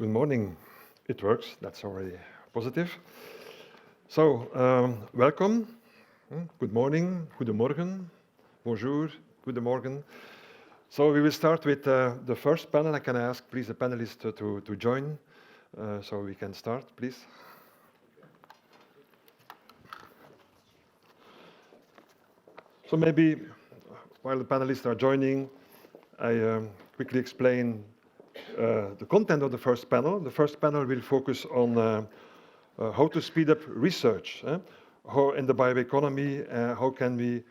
Good morning. It works. That's already positive. So, welcome. Good morning. Goedemorgen. Bonjour. Goedemorgen. So we will start with the first panel. I can ask, please, the panelists to join. So we can start, please. So maybe while the panelists are joining, I quickly explain the content of the first panel. The first panel will focus on how to speed up research, how in the bioeconomy, how can we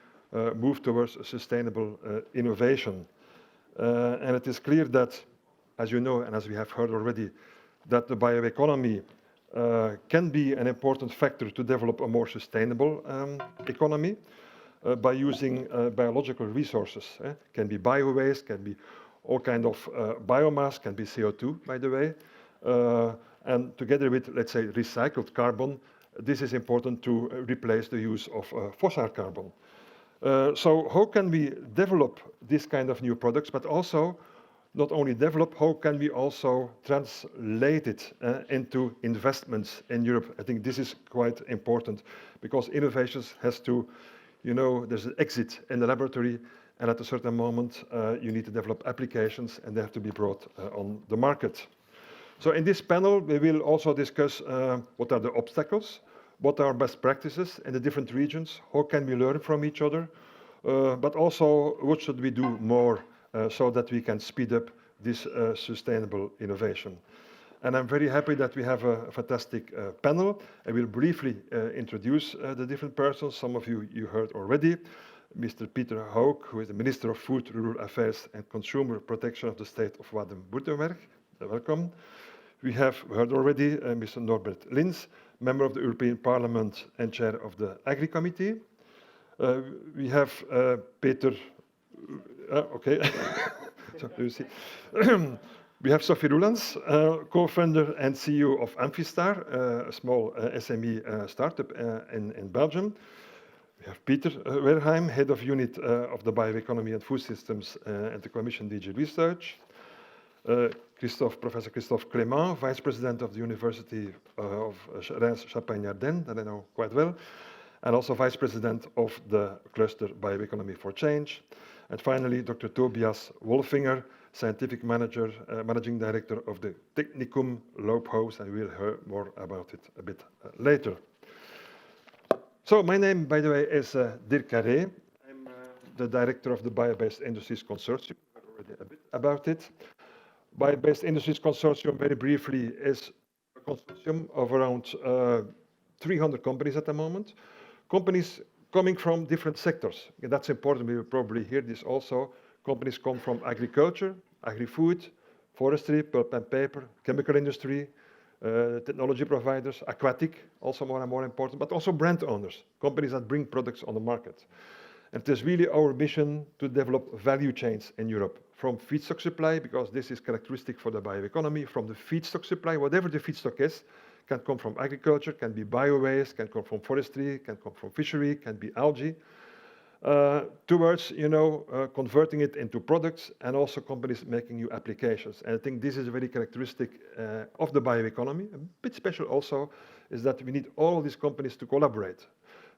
move towards a sustainable innovation. And it is clear that, as you know, and as we have heard already, that the bioeconomy can be an important factor to develop a more sustainable economy by using biological resources. Can be bio-waste, can be all kind of biomass, can be CO2, by the way. And together with, let's say, recycled carbon, this is important to replace the use of fossil carbon. So how can we develop this kind of new products, but also not only develop, how can we also translate it into investments in Europe? I think this is quite important because innovations has to, you know, there's an exit in the laboratory, and at a certain moment, you need to develop applications and they have to be brought on the market. So in this panel, we will also discuss what are the obstacles, what are best practices in the different regions, how can we learn from each other, but also what should we do more so that we can speed up this sustainable innovation. And I'm very happy that we have a fantastic panel. I will briefly introduce the different persons. Some of you heard already. Mr. Peter Hauk, who is the Minister of Food, Rural Affairs and Consumer Protection of the State of Baden-Württemberg. Welcome. We have heard already Mr. Norbert Lins, Member of the European Parliament and Chair of the Agri Committee. We have Peter, okay, so you see. We have Sophie Roelants, co-founder and CEO of Amphystar, a small SME startup in Belgium. We have Peter Werheim, Head of Unit of the Bioeconomy and Food Systems at the Commission DG Research. Professor Christophe Clément, Vice President of the University of Reims-Champagne-Ardenne, that I know quite well, and also Vice President of the Cluster Bioeconomy for Change. And finally, Dr. Tobias Wolfinger, Scientific Manager, Managing Director of the Technicum Loophouse, and we'll hear more about it a bit later. So my name, by the way, is Dirk Carré. I'm the Director of the Bio-Based Industries Consortium. I heard already a bit about it. Bio-Based Industries Consortium, very briefly, is a consortium of around 300 companies at the moment. Companies coming from different sectors. And that's important. We will probably hear this also. Companies come from agriculture, agri-food, forestry, pulp and paper, chemical industry, technology providers, aquatic, also more and more important, but also brand owners, companies that bring products on the market. And it is really our mission to develop value chains in Europe, from feedstock supply, because this is characteristic for the bioeconomy, from the feedstock supply, whatever the feedstock is, can come from agriculture, can be bio-waste, can come from forestry, can come from fishery, can be algae, towards, converting it into products and also companies making new applications. And I think this is a very characteristic of the bioeconomy. A bit special also is that we need all these companies to collaborate.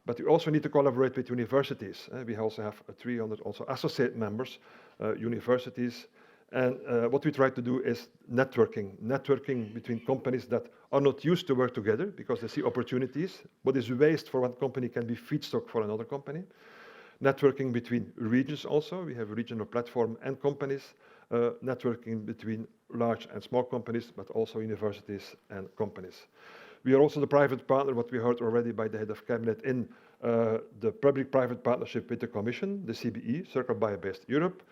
But we also need to collaborate with universities. We also have 300 also associate members, universities. And what we try to do is networking between companies that are not used to work together because they see opportunities. What is waste for one company can be feedstock for another company. Networking between regions also. We have a regional platform and companies. Networking between large and small companies, but also universities and companies. We are also the private partner, what we heard already by the head of cabinet, in the public-private partnership with the Commission, the CBE, Circle Bio-Based Europe,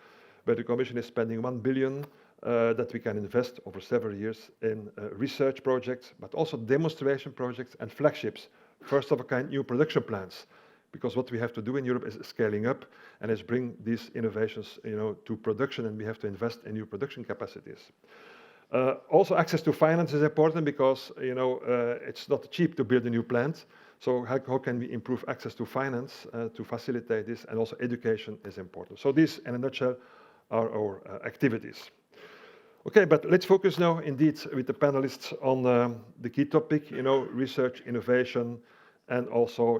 where the Commission is spending 1 billion that we can invest over several years in research projects, but also demonstration projects and flagships, first of a kind new production plants. Because what we have to do in Europe is scaling up and is bring these innovations, to production, and we have to invest in new production capacities. Also, access to finance is important because, it's not cheap to build a new plant. So how can we improve access to finance to facilitate this? And also education is important. So these, in a nutshell, are our activities. Okay, but let's focus now indeed with the panelists on the key topic, research, innovation, and also,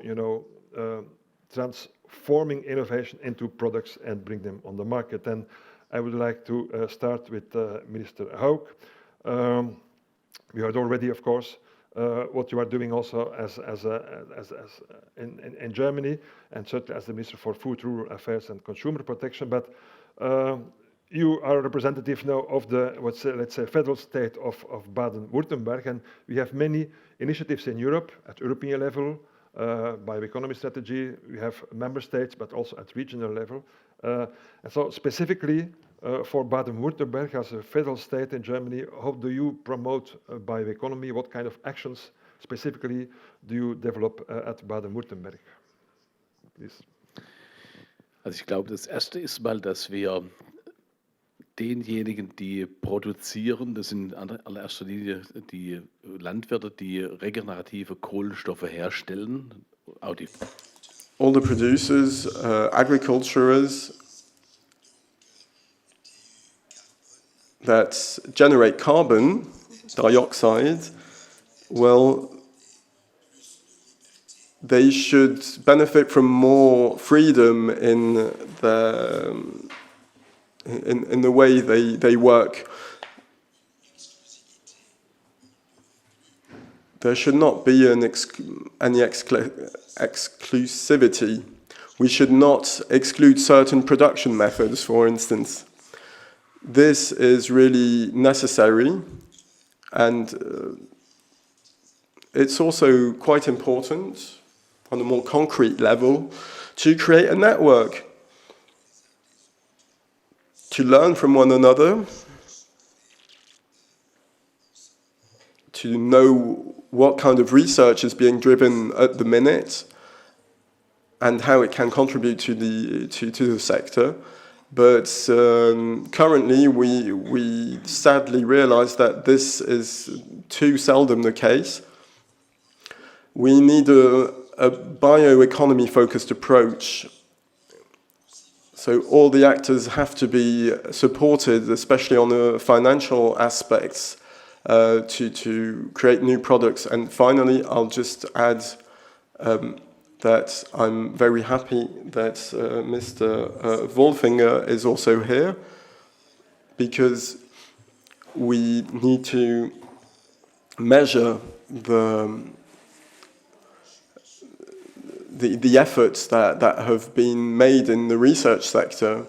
transforming innovation into products and bring them on the market. And I would like to start with Minister Haug. We heard already, of course, what you are doing also in Germany, and certainly as the Minister for Food, Rural Affairs and Consumer Protection. But you are a representative now of the, let's say, federal state of Baden-Württemberg, and we have many initiatives in Europe at European level, bioeconomy strategy. We have member states, but also at regional level. And so specifically for Baden-Württemberg as a federal state in Germany, how do you promote bioeconomy? What kind of actions specifically do you develop at Baden-Württemberg? Please. Also ich glaube, das Erste ist mal, dass wir denjenigen, die produzieren, das sind in allererster Linie die Landwirte, die regenerative Kohlenstoffe herstellen. All the producers, agriculturers that generate carbon dioxide, well, they should benefit from more freedom in the way they work. There should not be any exclusivity. We should not exclude certain production methods, for instance. This is really necessary, and it's also quite important on a more concrete level to create a network, to learn from one another, to know what kind of research is being driven at the minute and how it can contribute to the sector. But currently we sadly realize that this is too seldom the case. We need a bioeconomy focused approach. So all the actors have to be supported, especially on the financial aspects, to create new products. And finally, I'll just add that I'm very happy that Mr. Wolfinger is also here, because we need to measure the efforts that have been made in the research sector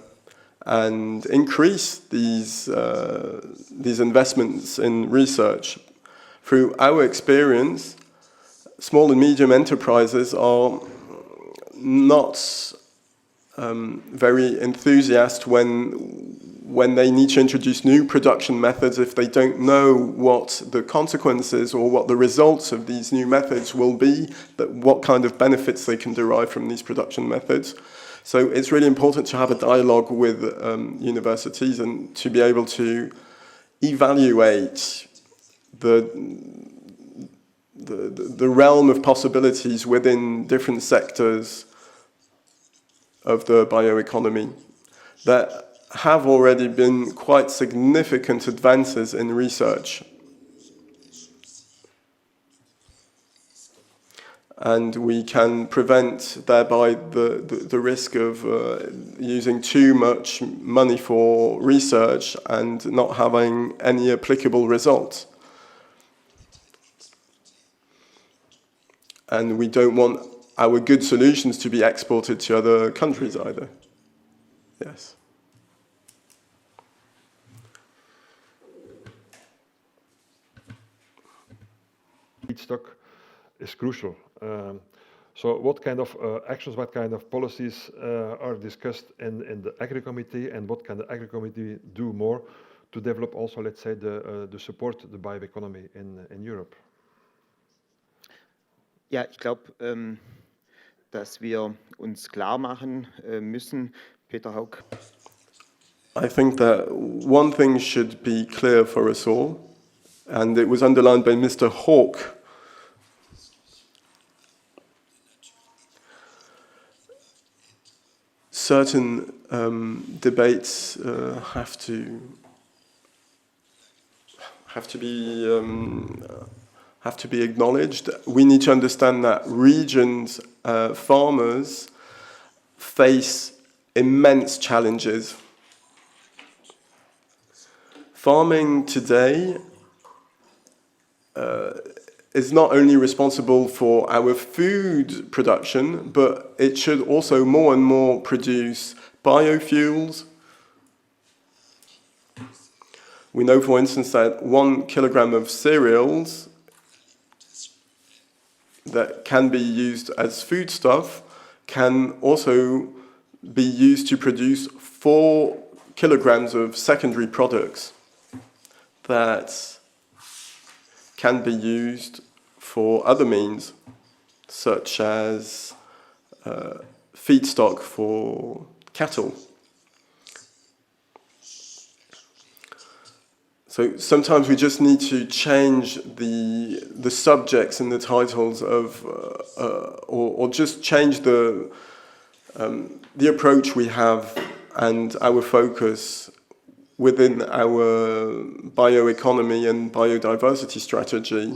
and increase these investments in research. Through our experience, small and medium enterprises are not very enthusiastic when they need to introduce new production methods if they don't know what the consequences or what the results of these new methods will be, what kind of benefits they can derive from these production methods. So it's really important to have a dialogue with universities and to be able to evaluate the realm of possibilities within different sectors of the bioeconomy that have already been quite significant advances in research. And we can prevent thereby the risk of using too much money for research and not having any applicable results. And we don't want our good solutions to be exported to other countries either. Yes. Feedstock is crucial. So what kind of actions, what kind of policies are discussed in the Agri Committee, and what can the Agri Committee do more to develop also, let's say, the support the bioeconomy in Europe? Ja, ich glaube, dass wir uns klar machen müssen, Peter Haug. I think that one thing should be clear for us all, and it was underlined by Mr. Hawke. Certain debates have to have to be acknowledged. We need to understand that regions, farmers face immense challenges. Farming today is not only responsible for our food production, but it should also more and more produce biofuels. We know, for instance, that 1 kilogram of cereals that can be used as foodstuff can also be used to produce 4 kilograms of secondary products that can be used for other means, such as feedstock for cattle. So sometimes we just need to change the subjects and the titles of, or just change the approach we have and our focus within our bioeconomy and biodiversity strategy.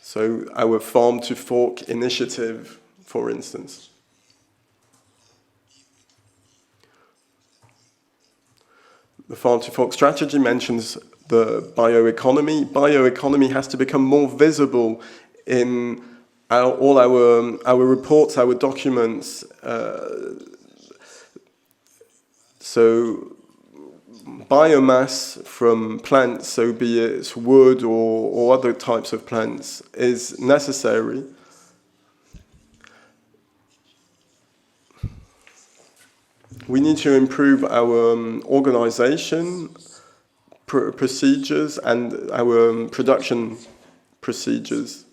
So our farm to fork initiative, for instance. The farm to fork strategy mentions the bioeconomy. Bioeconomy has to become more visible in all our reports, our documents. So biomass from plants, so be it wood or other types of plants, is necessary. We need to improve our organization procedures and our production procedures.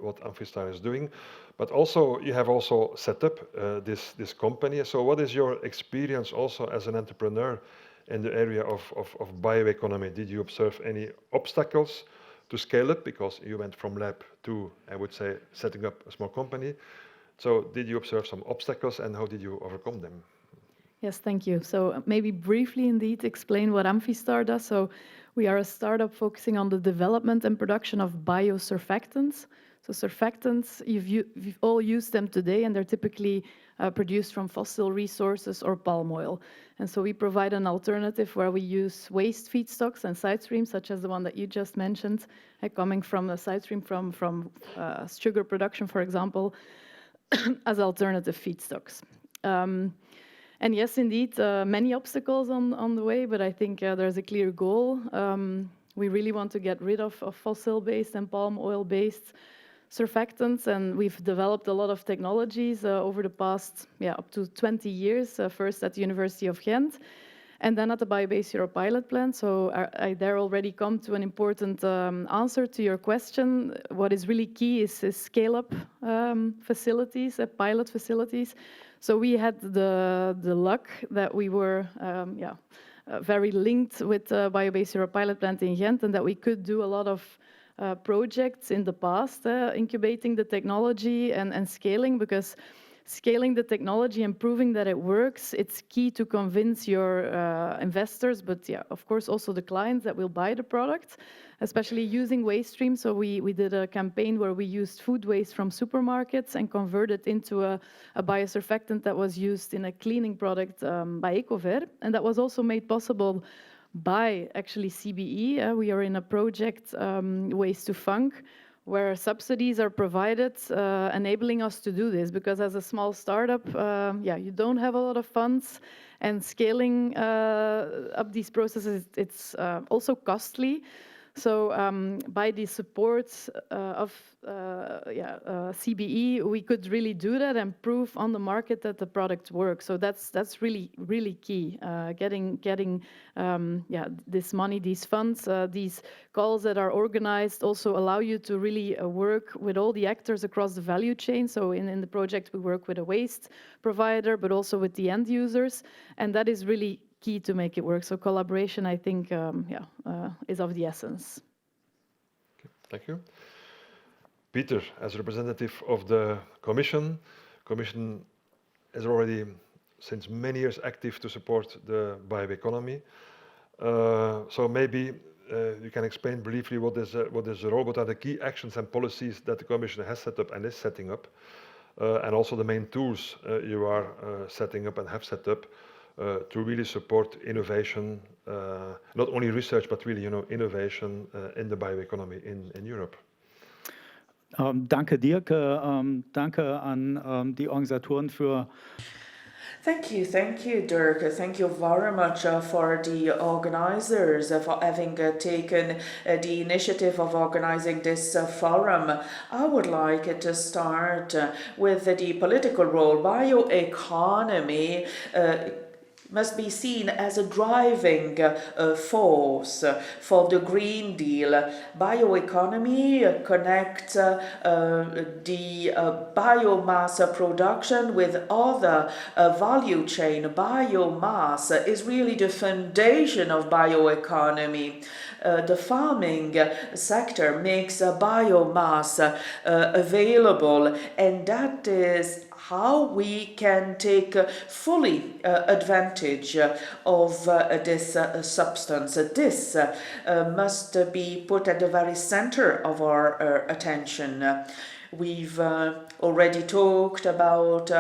What Amphastar is doing, but also you have also set up this company. So what is your experience also as an entrepreneur in the area of bioeconomy? Did you observe any obstacles to scale up, because you went from lab to, I would say, setting up a small company? So did you observe some obstacles, and how did you overcome them? Yes, thank you. So maybe briefly indeed explain what Amphastar does. So we are a startup focusing on the development and production of biosurfactants. So surfactants, you've all used them today, and they're typically produced from fossil resources or palm oil. And so we provide an alternative where we use waste feedstocks and side streams, such as the one that you just mentioned, coming from the side stream from sugar production, for example, as alternative feedstocks. And yes, indeed, many obstacles on the way, but I think there's a clear goal. We really want to get rid of fossil-based and palm oil-based surfactants, and we've developed a lot of technologies over the past, up to 20 years, first at the University of Ghent, and then at the Est-Europe pilot plant. So I there already come to an important answer to your question. What is really key is scale-up facilities, pilot facilities. So we had the luck that we were very linked with the Est-Europe pilot plant in Ghent, and that we could do a lot of projects in the past, incubating the technology and scaling, because scaling the technology and proving that it works, it's key to convince your investors, but of course also the clients that will buy the product, especially using waste streams. So we did a campaign where we used food waste from supermarkets and converted into a biosurfactant that was used in a cleaning product by Ecover, and that was also made possible by actually CBE. We are in a project, Waste to Funk, where subsidies are provided, enabling us to do this, because as a small startup, you don't have a lot of funds, and scaling up these processes, it's also costly. So by the support of CBE, we could really do that and prove on the market that the product works. So that's really key. Getting this money, these funds, these calls that are organized also allow you to really work with all the actors across the value chain. So in the project, we work with a waste provider, but also with the end users, and that is really key to make it work. So collaboration, I think, is of the essence. Thank you. Peter, as representative of the Commission is already since many years active to support the bioeconomy. So maybe you can explain briefly what is the role, what are the key actions and policies that the Commission has set up and is setting up, and also the main tools you are setting up and have set up to really support innovation, not only research, but really, innovation in the bioeconomy in Europe. Danke Dirk, danke an die Organisatoren für Thank you, Dirk. Thank you very much for the organizers for having taken the initiative of organizing this forum. I would like to start with the political role. Bioeconomy must be seen as a driving force for the Green Deal. Bioeconomy connects the biomass production with other value chain. Biomass is really the foundation of bioeconomy. The farming sector makes biomass available, and that is how we can take fully advantage of this substance. This must be put at the very center of our attention. We've already talked about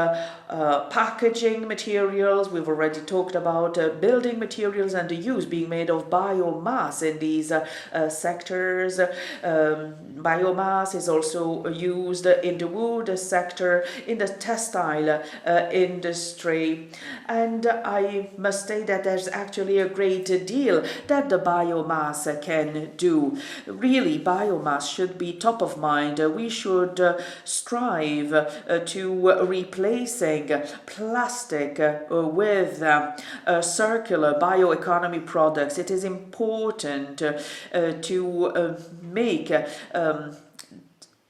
packaging materials, we've already talked about building materials and the use being made of biomass in these sectors. Biomass is also used in the wood sector, in the textile industry. And I must say that there's actually a great deal that the biomass can do. Really, biomass should be top of mind. We should strive to replacing plastic with circular bioeconomy products. It is important to make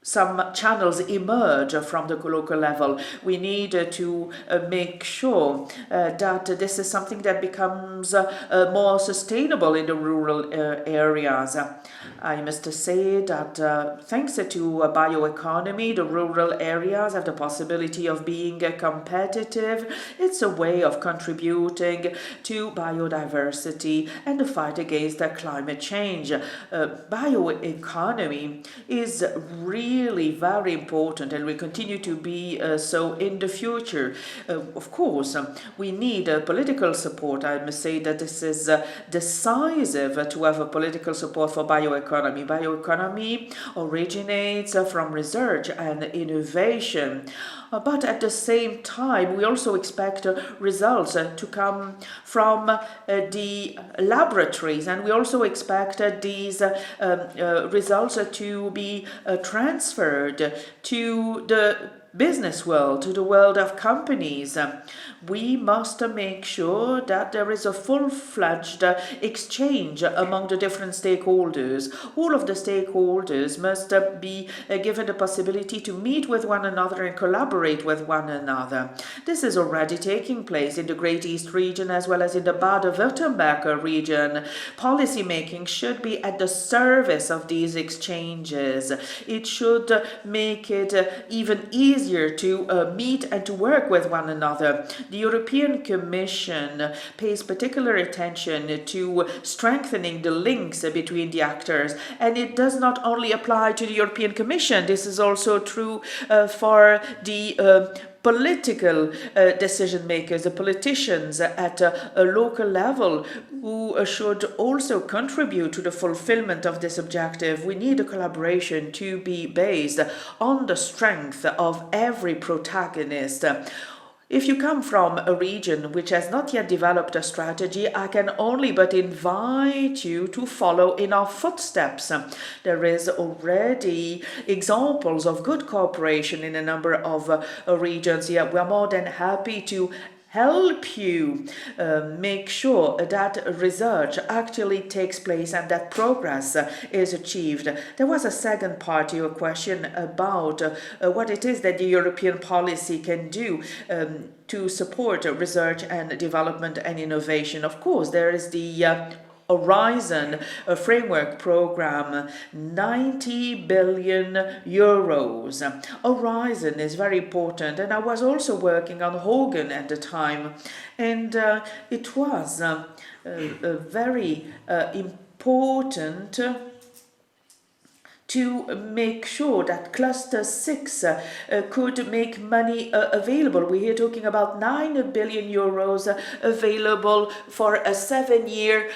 some channels emerge from the local level. We need to make sure that this is something that becomes more sustainable in the rural areas. I must say that thanks to bioeconomy, the rural areas have the possibility of being competitive. It's a way of contributing to biodiversity and the fight against climate change. Bioeconomy is really very important and will continue to be so in the future. Of course, we need political support. I must say that this is decisive to have a political support for bioeconomy. Bioeconomy originates from research and innovation. But at the same time, we also expect results to come from the laboratories, and we also expect these results to be transferred to the business world, to the world of companies. We must make sure that there is a full-fledged exchange among the different stakeholders. All of the stakeholders must be given the possibility to meet with one another and collaborate with one another. This is already taking place in the Great East region as well as in the Baden-Württemberg region. Policy making should be at the service of these exchanges. It should make it even easier to meet and to work with one another. The European Commission pays particular attention to strengthening the links between the actors, and it does not only apply to the European Commission. This is also true for the political decision makers, the politicians at a local level, who should also contribute to the fulfillment of this objective. We need a collaboration to be based on the strength of every protagonist. If you come from a region which has not yet developed a strategy, I can only but invite you to follow in our footsteps. There is already examples of good cooperation in a number of regions. Yeah, we are more than happy to help you make sure that research actually takes place and that progress is achieved. There was a second part to your question about what it is that the European policy can do to support research and development and innovation. Of course, there is the Horizon framework program, 90 billion euros. Horizon is very important, and I was also working on Hogan at the time, and it was very important to make sure that Cluster 6 could make money available. We're here talking about 9 billion euros available for a 7-year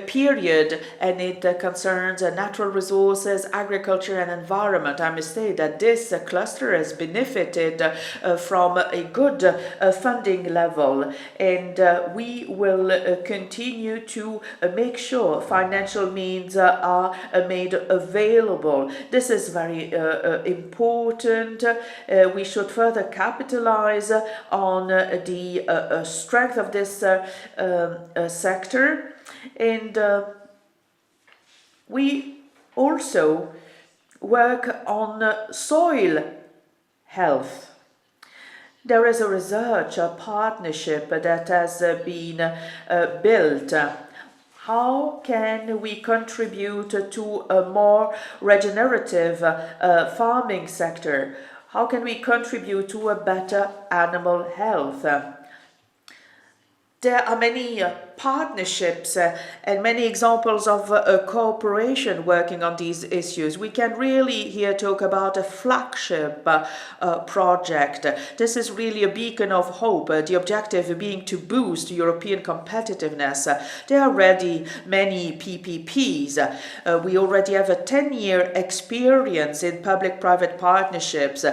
period, and it concerns natural resources, agriculture and environment. I must say that this cluster has benefited from a good funding level, and we will continue to make sure financial means are made available. This is very important. We should further capitalize on the strength of this sector, and we also work on soil health. There is a research partnership that has been built. How can we contribute to a more regenerative farming sector? How can we contribute to a better animal health? There are many partnerships and many examples of cooperation working on these issues. We can really here talk about a flagship project. This is really a beacon of hope, the objective being to boost European competitiveness. There are already many PPPs. We already have a 10-year experience in public-private partnerships.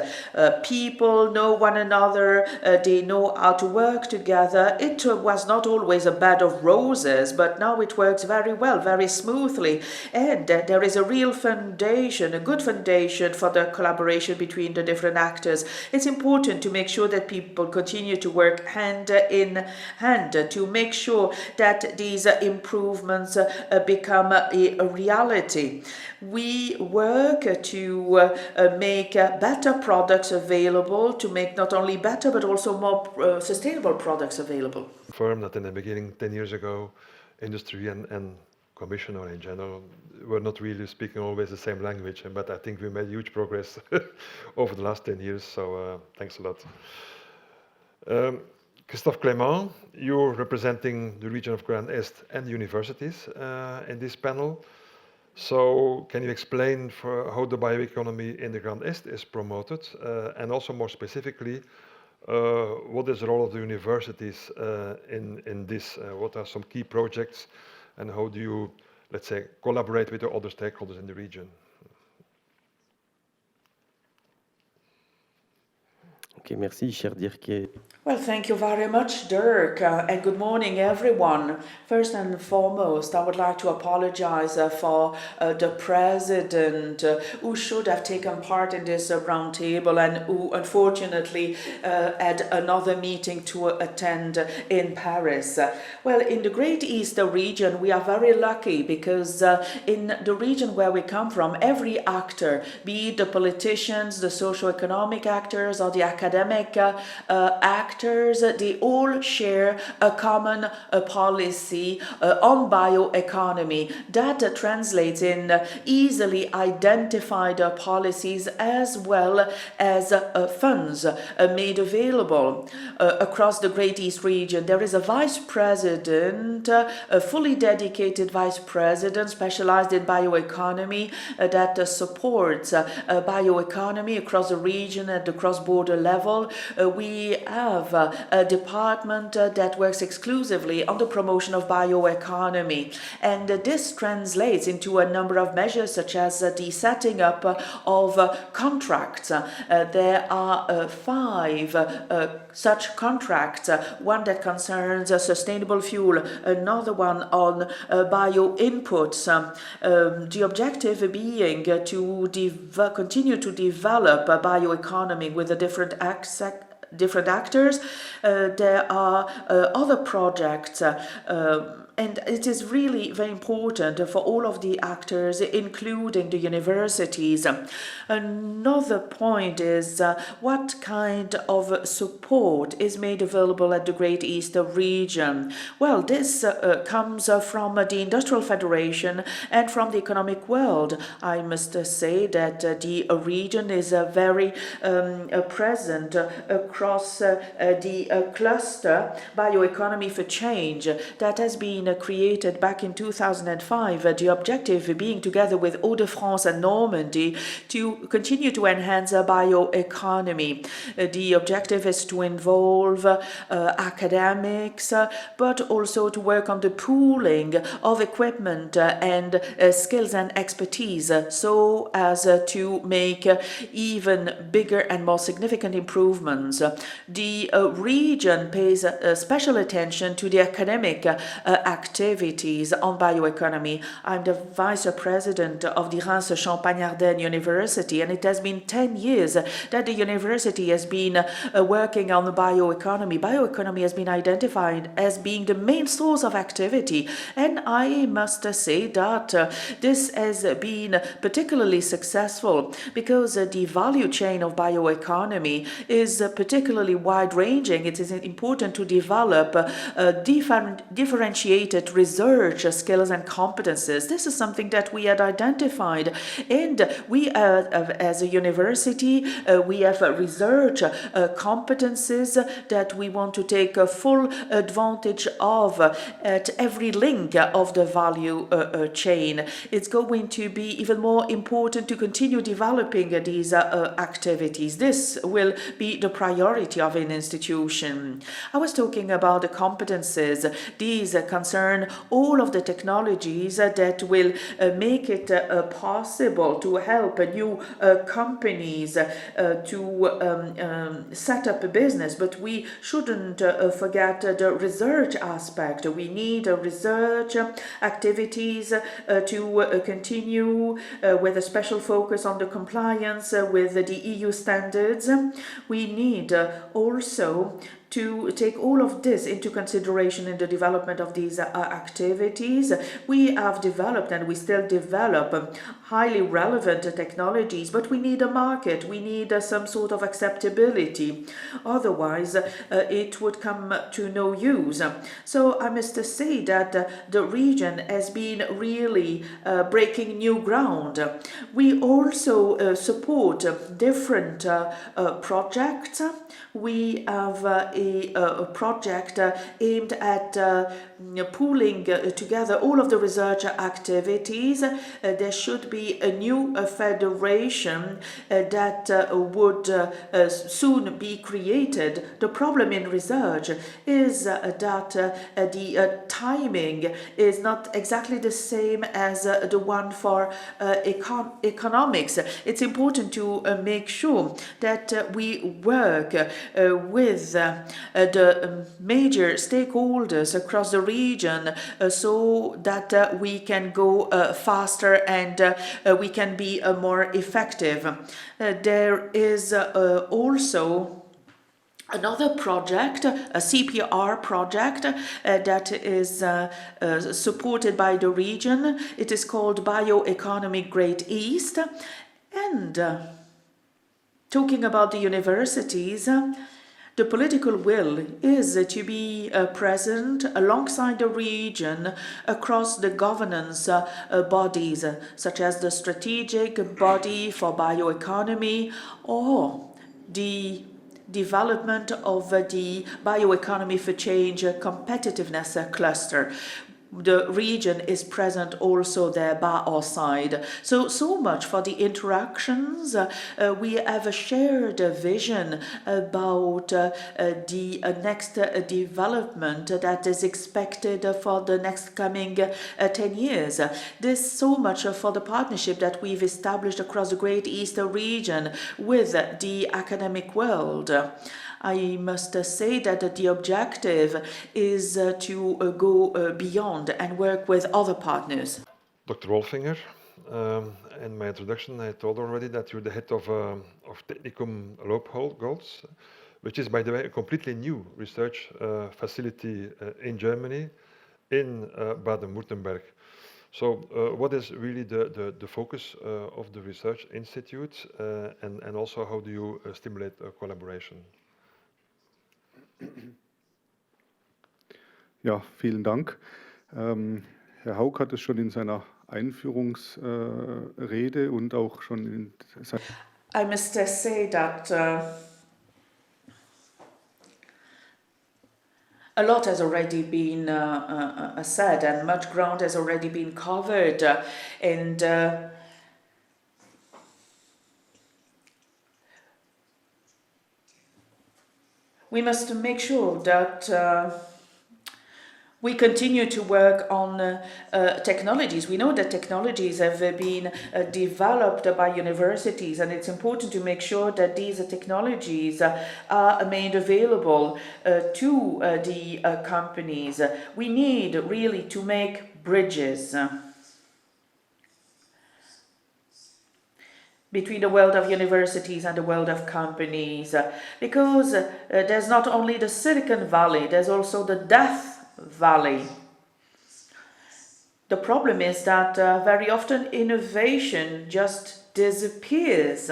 People know one another, they know how to work together. It was not always a bed of roses, but now it works very well, very smoothly, and there is a real foundation, a good foundation for the collaboration between the different actors. It's important to make sure that people continue to work hand in hand to make sure that these improvements become a reality. We work to make better products available, to make not only better but also more sustainable products available. Firm that in the beginning, 10 years ago, industry and commission or in general were not really speaking always the same language, but I think we made huge progress over the last 10 years, so thanks a lot. Christophe Clément, you're representing the region of Grand Est and universities in this panel. So can you explain for how the bioeconomy in the Grand Est is promoted, and also more specifically, what is the role of the universities in this? What are some key projects, and how do you, let's say, collaborate with the other stakeholders in the region? Okay, merci, cher Dirk. Well, thank you very much, Dirk, and good morning, everyone. First and foremost, I would like to apologize for the president who should have taken part in this roundtable and who unfortunately had another meeting to attend in Paris. Well, in the Great East region, we are very lucky because in the region where we come from, every actor, be it the politicians, the socio-economic actors, or the academic actors, they all share a common policy on bioeconomy that translates in easily identified policies as well as funds made available across the Great East region. There is a vice president, a fully dedicated vice president specialized in bioeconomy that supports bioeconomy across the region at the cross-border level. We have a department that works exclusively on the promotion of bioeconomy, and this translates into a number of measures such as the setting up of contracts. There are 5 such contracts, one that concerns sustainable fuel, another one on bio inputs, the objective being to continue to develop a bioeconomy with the different actors. There are other projects and it is really very important for all of the actors, including the universities. Another point is what kind of support is made available at the Great Eastern region. Well, this comes from the Industrial Federation and from the economic world. I must say that the region is very present across the cluster bioeconomy for change that has been created back in 2005. The objective being, together with Hauts-de-France and Normandy, to continue to enhance bioeconomy. The objective is to involve academics, but also to work on the pooling of equipment and skills and expertise, so as to make even bigger and more significant improvements. The region pays special attention to the academic activities on bioeconomy. I'm the vice president of the Rhine-Meuse Forum University, and it has been 10 years that the university has been working on the bioeconomy. Bioeconomy has been identified as being the main source of activity, and I must say that this has been particularly successful because the value chain of bioeconomy is particularly wide-ranging. It is important to develop differentiated research skills and competences. This is something that we had identified, and we as a university we have research competences that we want to take full advantage of at every link of the value chain. It's going to be even more important to continue developing these activities. This will be the priority of an institution. I was talking about the competences. These concern all of the technologies that will make it possible to help new companies to set up a business, but we shouldn't forget the research aspect. We need research activities to continue with a special focus on the compliance with the EU standards. We need also to take all of this into consideration in the development of these activities. We have developed and we still develop highly relevant technologies, but we need a market, we need some sort of acceptability. Otherwise, it would come to no use. So I must say that the region has been really breaking new ground. We also support different projects. We have a project aimed at pooling together all of the research activities. There should be a new federation that would soon be created. The problem in research is that the timing is not exactly the same as the one for economics. It's important to make sure that we work with the major stakeholders across the region so that we can go faster and we can be more effective. There is also another project, a CPR project that is supported by the region. It is called Bioeconomy Great East. And talking about the universities, the political will is to be present alongside the region across the governance bodies, such as the strategic body for bioeconomy or the development of the bioeconomy for change competitiveness cluster. The region is present also there by our side. So much for the interactions. We have a shared vision about the next development that is expected for the next coming 10 years. There's so much for the partnership that we've established across the Great Eastern region with the academic world. I must say that the objective is to go beyond and work with other partners. Dr. Wolfinger, in my introduction I told already that you're the head of Technicum Loopholz, which is, by the way, a completely new research facility in Germany, in Baden-Württemberg. So what is really the focus of the research institute, and also how do you stimulate collaboration? Ja, vielen Dank. Herr Haug hat es schon in seiner Einführungsrede und auch schon in I must say that a lot has already been said, and much ground has already been covered, and we must make sure that we continue to work on technologies. We know that technologies have been developed by universities, and it's important to make sure that these technologies are made available to the companies. We need really to make bridges between the world of universities and the world of companies, because there's not only the Silicon Valley, there's also the Death Valley. The problem is that very often innovation just disappears.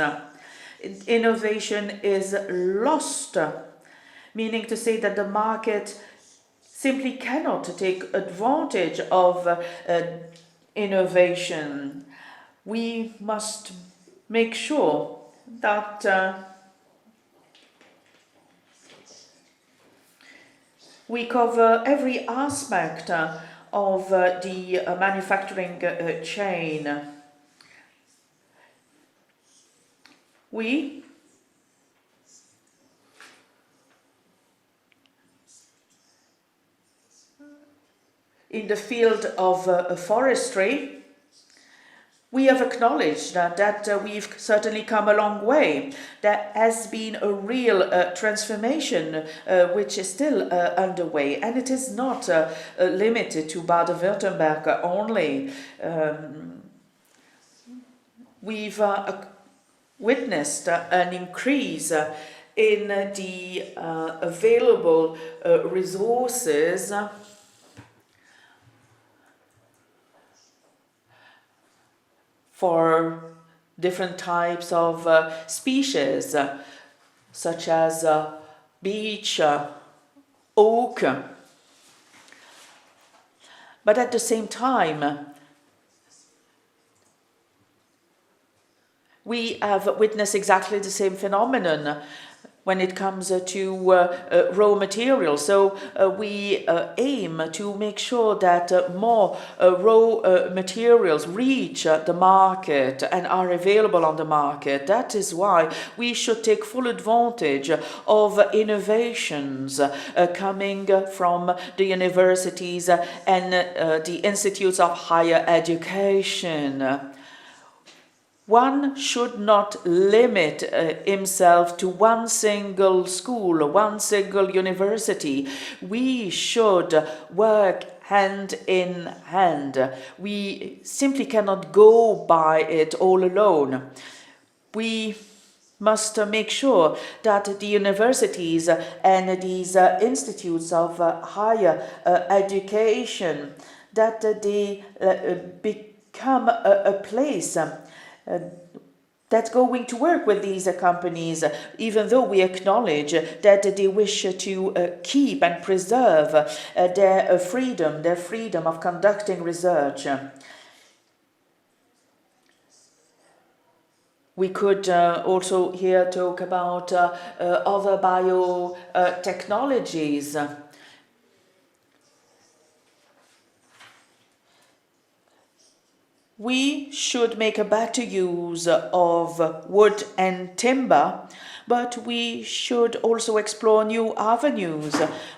Innovation is lost, meaning to say that the market simply cannot take advantage of innovation. We must make sure that we cover every aspect of the manufacturing chain. We in the field of forestry, we have acknowledged that we've certainly come a long way. There has been a real transformation which is still underway, and it is not limited to Baden-Württemberg only. We've witnessed an increase in the available resources for different types of species, such as beech, oak. But at the same time, we have witnessed exactly the same phenomenon when it comes to raw materials. So we aim to make sure that more raw materials reach the market and are available on the market. That is why we should take full advantage of innovations coming from the universities and the institutes of higher education. One should not limit himself to one single school, one single university. We should work hand in hand. We simply cannot go by it all alone. We must make sure that the universities and these institutes of higher education, that they become a place that's going to work with these companies, even though we acknowledge that they wish to keep and preserve their freedom of conducting research. We could also here talk about other biotechnologies. We should make a better use of wood and timber, but we should also explore new avenues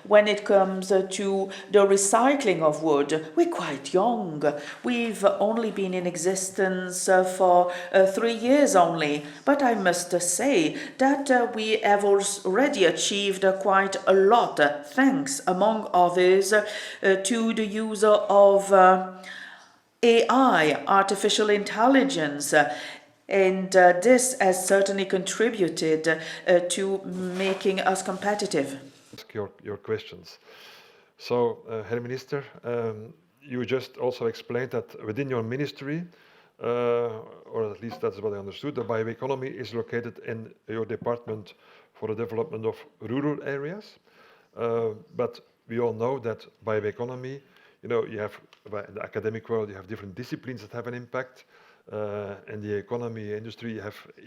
when it comes to the recycling of wood. We're quite young. We've only been in existence for 3 years only, but I must say that we have already achieved quite a lot, thanks, among others, to the use of AI, artificial intelligence, and this has certainly contributed to making us competitive. Ask your questions. So, Herr Minister, you just also explained that within your ministry, or at least that's what I understood, the bioeconomy is located in your department for the development of rural areas. But we all know that bioeconomy, you know, you have, in the academic world, you have different disciplines that have an impact. In the economy industry,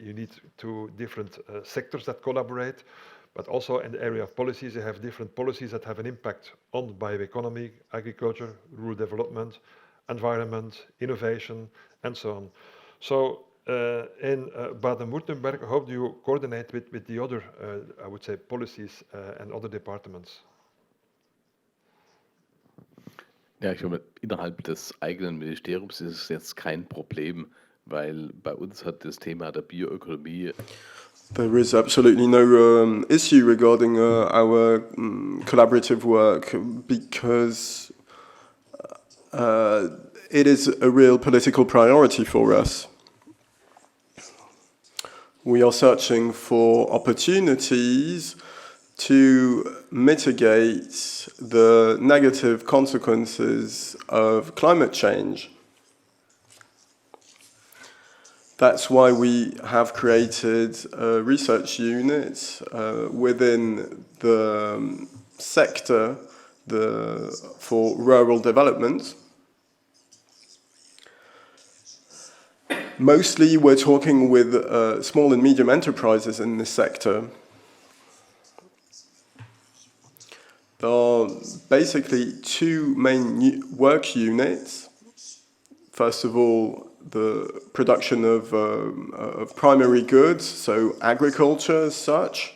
you need two different sectors that collaborate. But also in the area of policies, you have different policies that have an impact on bioeconomy, agriculture, rural development, environment, innovation, and so on. So in Baden-Württemberg, how do you coordinate with the other, I would say, policies and other departments? Ja, ich glaube, innerhalb des eigenen Ministeriums ist es jetzt kein Problem, weil bei uns hat das Thema der Bioökonomie. There is absolutely no issue regarding our collaborative work because it is a real political priority for us. We are searching for opportunities to mitigate the negative consequences of climate change. That's why we have created a research unit within the sector for rural development. Mostly we're talking with small and medium enterprises in this sector. There are basically two main work units. First of all, the production of primary goods, so agriculture as such,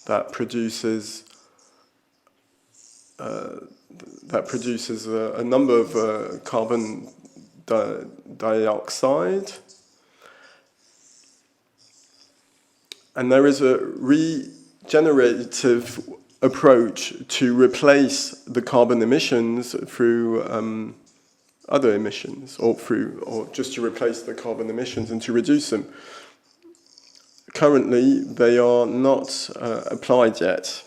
that produces a number of carbon dioxide. And there is a regenerative approach to replace the carbon emissions through other emissions, or just to replace the carbon emissions and to reduce them. Currently, they are not applied yet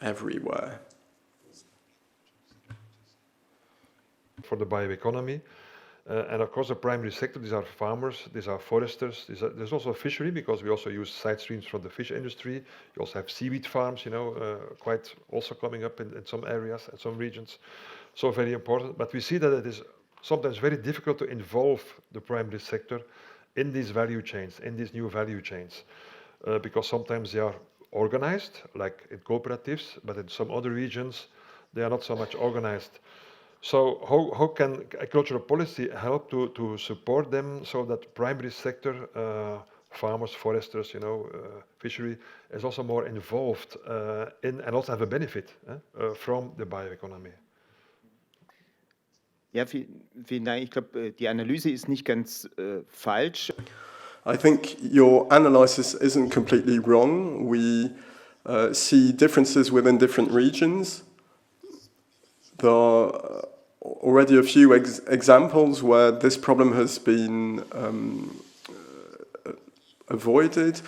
everywhere. For the bioeconomy, and of course the primary sector, these are farmers, these are foresters, there's also fishery, because we also use side streams from the fish industry. You also have seaweed farms, you know, quite also coming up in some areas and some regions. So very important, but we see that it is sometimes very difficult to involve the primary sector in these value chains, in these new value chains, because sometimes they are organized, like in cooperatives, but in some other regions, they are not so much organized. So how can agricultural policy help to support them so that primary sector, farmers, foresters, you know, fishery, is also more involved in and also have a benefit from the bioeconomy? Ja, vielen Dank. Ich glaube, die Analyse ist nicht ganz falsch. I think your analysis isn't completely wrong. We see differences within different regions. There are already a few examples where this problem has been avoided.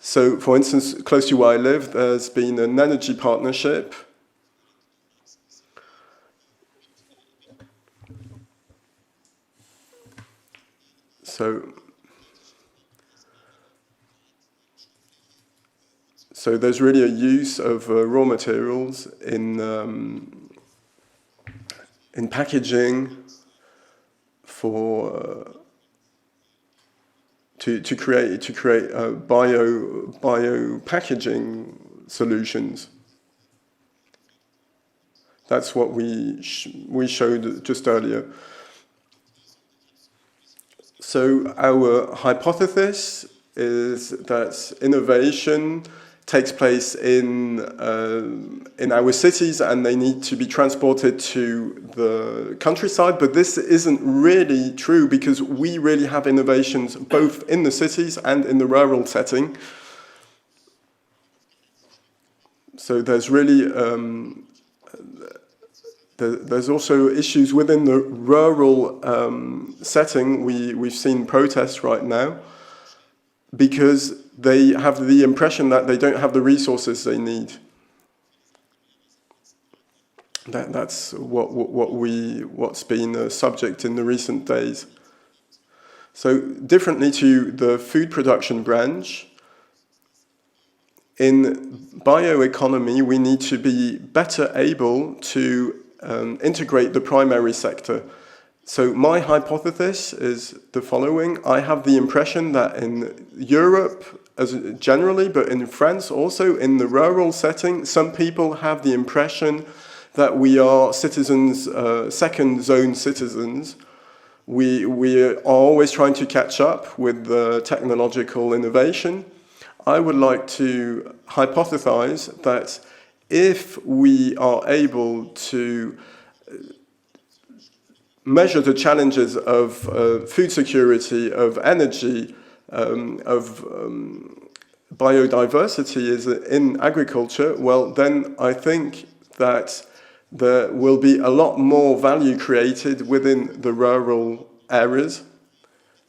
So, for instance, close to where I live, there's been an energy partnership. So there's really a use of raw materials in packaging for to create bio packaging solutions. That's what we showed just earlier. So our hypothesis is that innovation takes place in our cities, and they need to be transported to the countryside. But this isn't really true, because we really have innovations both in the cities and in the rural setting. So there's really there's also issues within the rural setting. We've seen protests right now because they have the impression that they don't have the resources they need. That's what's been a subject in the recent days. So differently to the food production branch, in bioeconomy we need to be better able to integrate the primary sector. So my hypothesis is the following. I have the impression that in Europe as generally, but in France also, in the rural setting, some people have the impression that we are citizens, second zone citizens. We are always trying to catch up with the technological innovation. I would like to hypothesize that if we are able to measure the challenges of food security, of energy, of biodiversity in agriculture, well, then I think that there will be a lot more value created within the rural areas,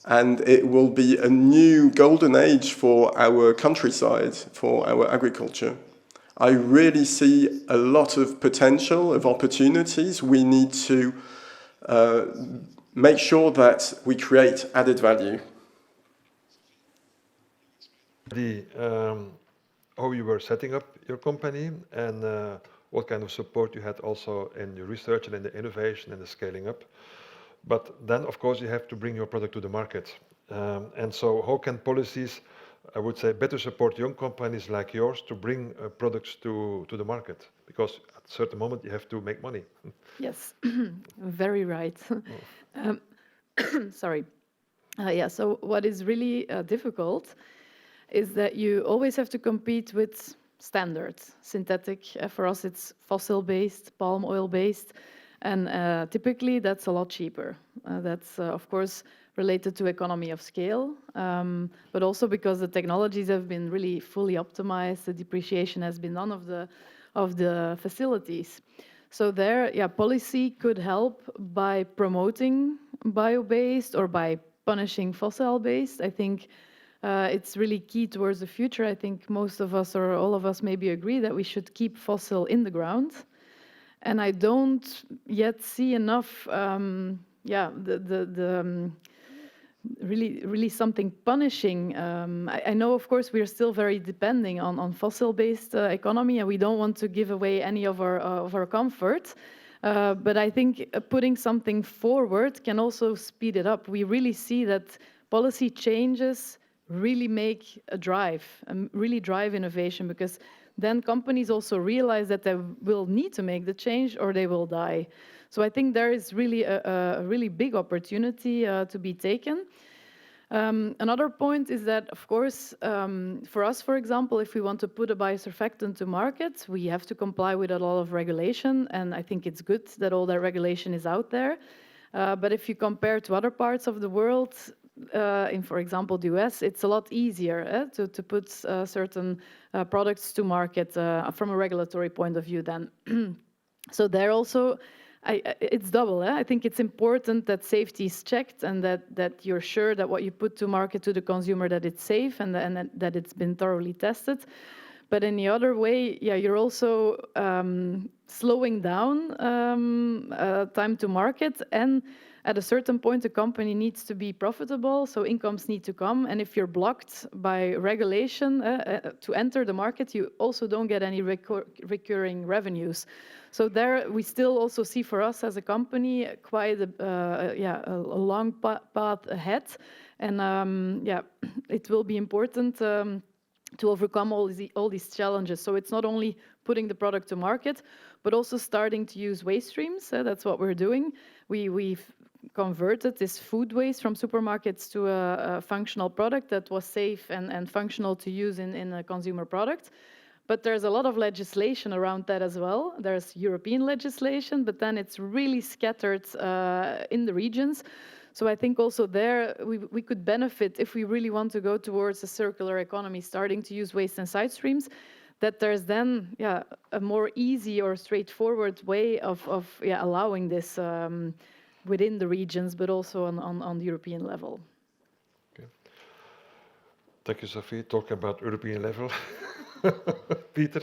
and it will be a new golden age for our countryside, for our agriculture. I really see a lot of potential, of opportunities. We need to make sure that we create added value. How you were setting up your company and what kind of support you had also in your research and in the innovation and the scaling up. But then, of course, you have to bring your product to the market. And so how can policies, I would say, better support young companies like yours to bring products to the market? Because at a certain moment, you have to make money. Yes, very right. Sorry. Yeah, so what is really difficult is that you always have to compete with standards. Synthetic, for us, it's fossil-based, palm oil-based, and typically that's a lot cheaper. That's, of course, related to economy of scale, but also because the technologies have been really fully optimized, the depreciation has been none of the facilities. So there, yeah, policy could help by promoting bio-based or by punishing fossil-based. I think it's really key towards the future. I think most of us or all of us maybe agree that we should keep fossil in the ground. And I don't yet see enough, really something punishing. I know, of course, we are still very depending on fossil-based economy, and we don't want to give away any of our comfort. But I think putting something forward can also speed it up. We really see that policy changes really make a drive, really drive innovation, because then companies also realize that they will need to make the change or they will die. So I think there is really a really big opportunity to be taken. Another point is that, of course, for us, for example, if we want to put a biosurfactant to market, we have to comply with a lot of regulation, and I think it's good that all that regulation is out there. But if you compare to other parts of the world, in, for example, the US, it's a lot easier to put certain products to market from a regulatory point of view then. So there also, it's double. I think it's important that safety is checked and that you're sure that what you put to market to the consumer, that it's safe and that it's been thoroughly tested. But in the other way, yeah, you're also slowing down time to market, and at a certain point, the company needs to be profitable, so incomes need to come. And if you're blocked by regulation to enter the market, you also don't get any recurring revenues. So there, we still also see for us as a company quite a long path ahead, and it will be important to overcome all these challenges. So it's not only putting the product to market, but also starting to use waste streams. That's what we're doing. We've converted this food waste from supermarkets to a functional product that was safe and functional to use in a consumer product. But there's a lot of legislation around that as well. There's European legislation, but then it's really scattered in the regions. So I think also there we could benefit if we really want to go towards a circular economy, starting to use waste and side streams, that there's then a more easy or straightforward way of allowing this within the regions, but also on the European level. Okay. Thank you, Sophie. Talking about European level, Peter,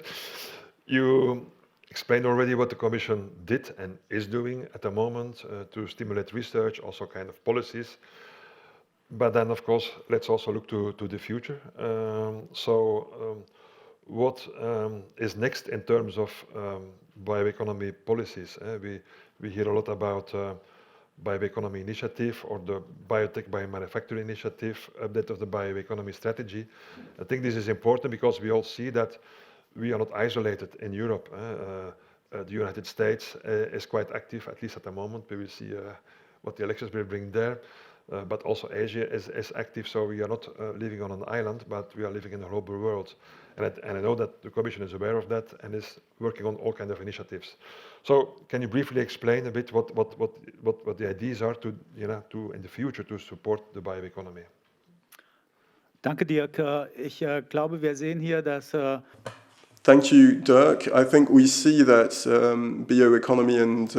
you explained already what the Commission did and is doing at the moment to stimulate research, also kind of policies. But then, of course, let's also look to the future. What is next in terms of bioeconomy policies? We hear a lot about bioeconomy initiative or the biotech biomanufacturing initiative, update of the bioeconomy strategy. I think this is important because we all see that we are not isolated in Europe. The United States is quite active, at least at the moment. We will see what the elections will bring there. But also Asia is active, so we are not living on an island, but we are living in a global world. And I know that the Commission is aware of that and is working on all kinds of initiatives. So can you briefly explain a bit what the ideas are to in the future to support the bioeconomy? Danke, Dirk. Ich glaube, wir sehen hier, dass Thank you, Dirk. I think we see that bioeconomy and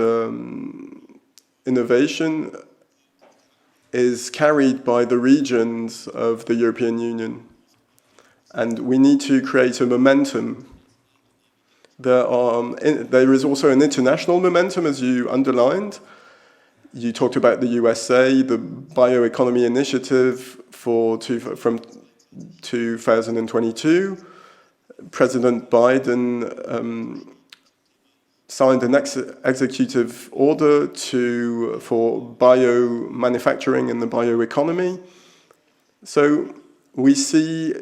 innovation is carried by the regions of the European Union. And we need to create a momentum. There is also an international momentum, as you underlined. You talked about the USA, the bioeconomy initiative from 2022. President Biden signed an executive order for biomanufacturing and the bioeconomy. So we see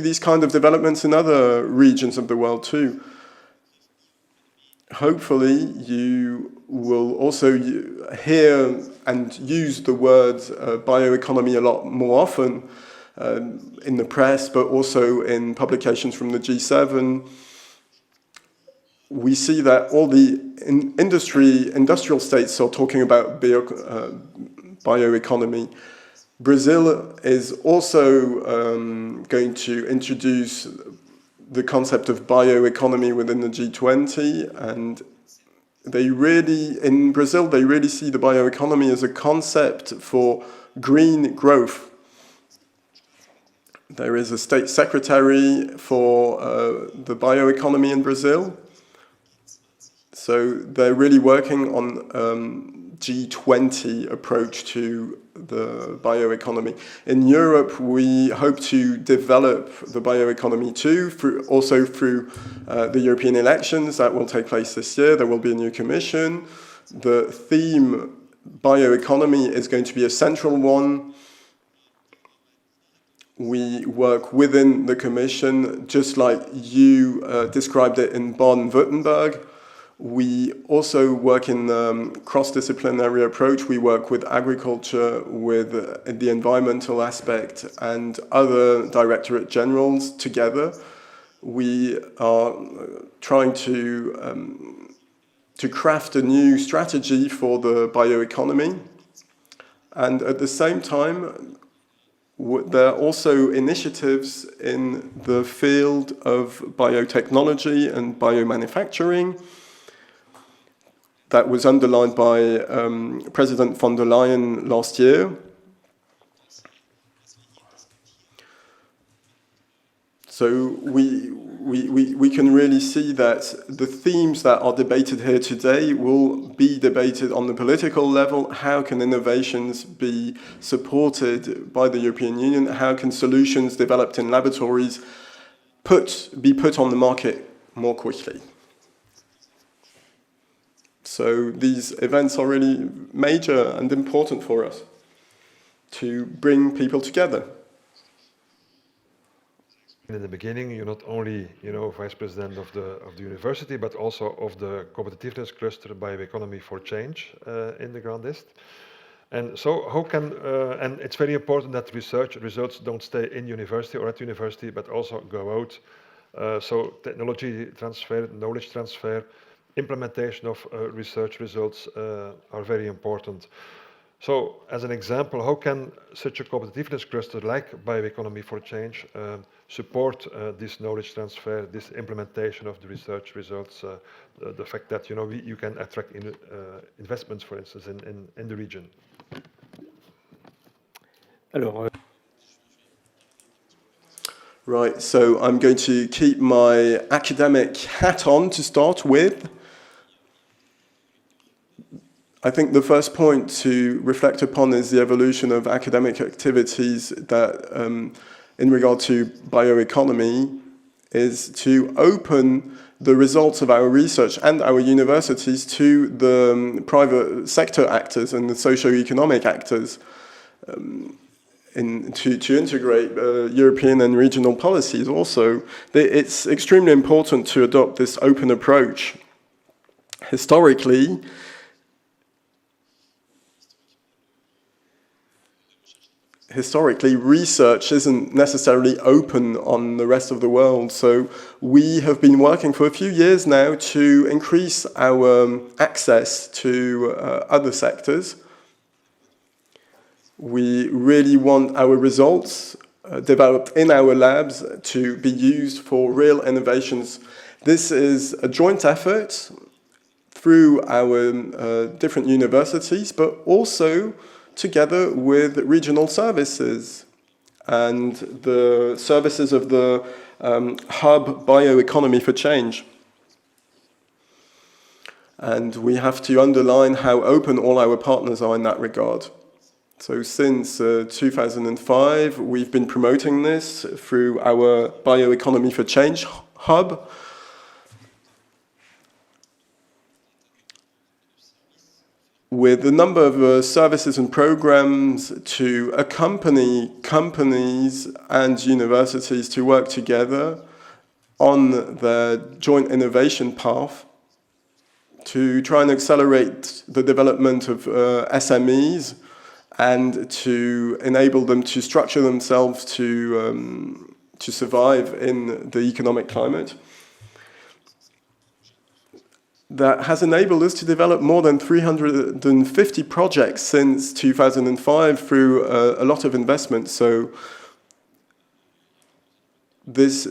these kind of developments in other regions of the world too. Hopefully you will also hear and use the word bioeconomy a lot more often in the press, but also in publications from the G7. We see that all the industrial states are talking about bioeconomy. Brazil is also going to introduce the concept of bioeconomy within the G20, and in Brazil, they really see the bioeconomy as a concept for green growth. There is a state secretary for the bioeconomy in Brazil. So they're really working on G20 approach to the bioeconomy. In Europe, we hope to develop the bioeconomy too, also through the European elections that will take place this year. There will be a new commission. The theme bioeconomy is going to be a central one. We work within the commission, just like you described it in Baden-Württemberg. We also work in cross-disciplinary approach. We work with agriculture, with the environmental aspect, and other directorate generals together. We are trying to craft a new strategy for the bioeconomy. And at the same time, there are also initiatives in the field of biotechnology and biomanufacturing that was underlined by President von der Leyen last year. So we can really see that the themes that are debated here today will be debated on the political level. How can innovations be supported by the European Union? How can solutions developed in laboratories be put on the market more quickly? So these events are really major and important for us to bring people together. In the beginning, you're not only, vice president of the university, but also of the competitiveness cluster bioeconomy for change in the Grand Est. And so how can, and it's very important that research results don't stay in university or at university, but also go out. So technology transfer, knowledge transfer, implementation of research results are very important. So as an example, how can such a competitiveness cluster like bioeconomy for change support this knowledge transfer, this implementation of the research results, the fact that you can attract investments, for instance, in the region? Right, so I'm going to keep my academic hat on to start with. I think the first point to reflect upon is the evolution of academic activities that, in regard to bioeconomy, is to open the results of our research and our universities to the private sector actors and the socio-economic actors to integrate European and regional policies also. It's extremely important to adopt this open approach. Historically, research isn't necessarily open on the rest of the world, so we have been working for a few years now to increase our access to other sectors. We really want our results developed in our labs to be used for real innovations. This is a joint effort through our different universities, but also together with regional services and the services of the hub Bioeconomy for Change. And we have to underline how open all our partners are in that regard. So since 2005, we've been promoting this through our Bioeconomy for Change hub. With a number of services and programs to accompany companies and universities to work together on the joint innovation path to try and accelerate the development of SMEs and to enable them to structure themselves to survive in the economic climate. That has enabled us to develop more than 350 projects since 2005 through a lot of investment. So this,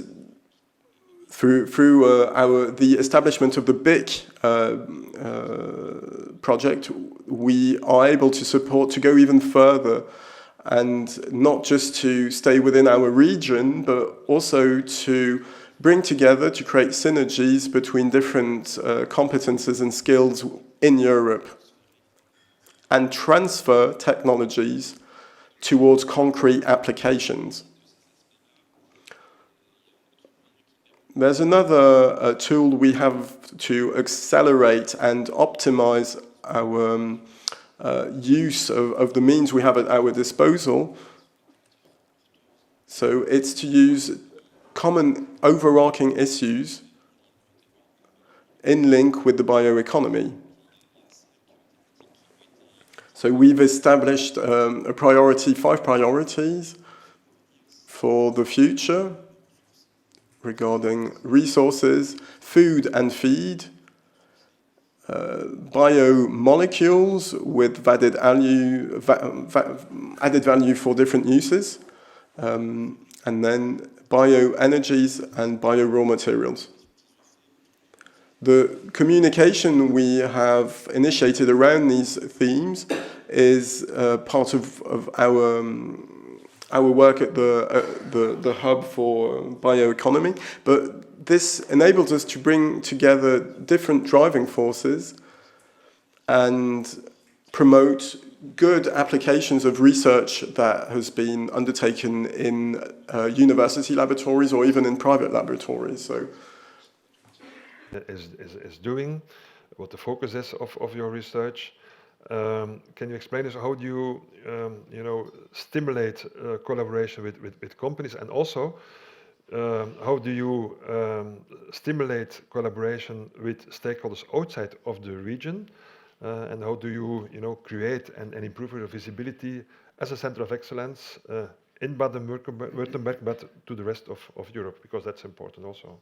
through the establishment of the BIC project, we are able to support to go even further, and not just to stay within our region, but also to bring together to create synergies between different competences and skills in Europe and transfer technologies towards concrete applications. There's another tool we have to accelerate and optimize our use of the means we have at our disposal. So it's to use common overarching issues in link with the bioeconomy. So we've established a priority, 5 priorities for the future regarding resources, food and feed, biomolecules with added value for different uses, and then bioenergies and bio-raw materials. The communication we have initiated around these themes is part of our work at the Hub for Bioeconomy, but this enables us to bring together different driving forces and promote good applications of research that has been undertaken in university laboratories or even in private laboratories. So, is doing, what the focus is of your research. Can you explain us how do you stimulate collaboration with companies, and also how do you stimulate collaboration with stakeholders outside of the region? And how do you, create and improve your visibility as a center of excellence in Baden-Württemberg, but to the rest of Europe, because that's important also.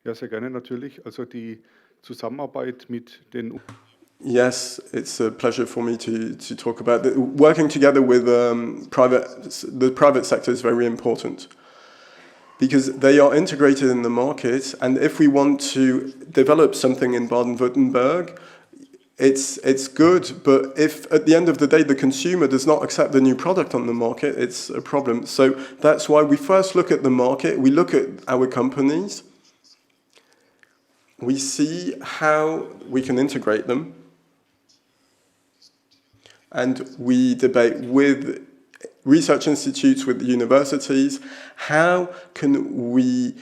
Ja, sehr gerne natürlich. Also die Zusammenarbeit mit den... Yes, it's a pleasure for me to talk about that. Working together with the private sector is very important, because they are integrated in the market, and if we want to develop something in Baden-Württemberg, it's good, but if at the end of the day the consumer does not accept the new product on the market, it's a problem. So that's why we first look at the market, we look at our companies, we see how we can integrate them, and we debate with research institutes, with universities, how can we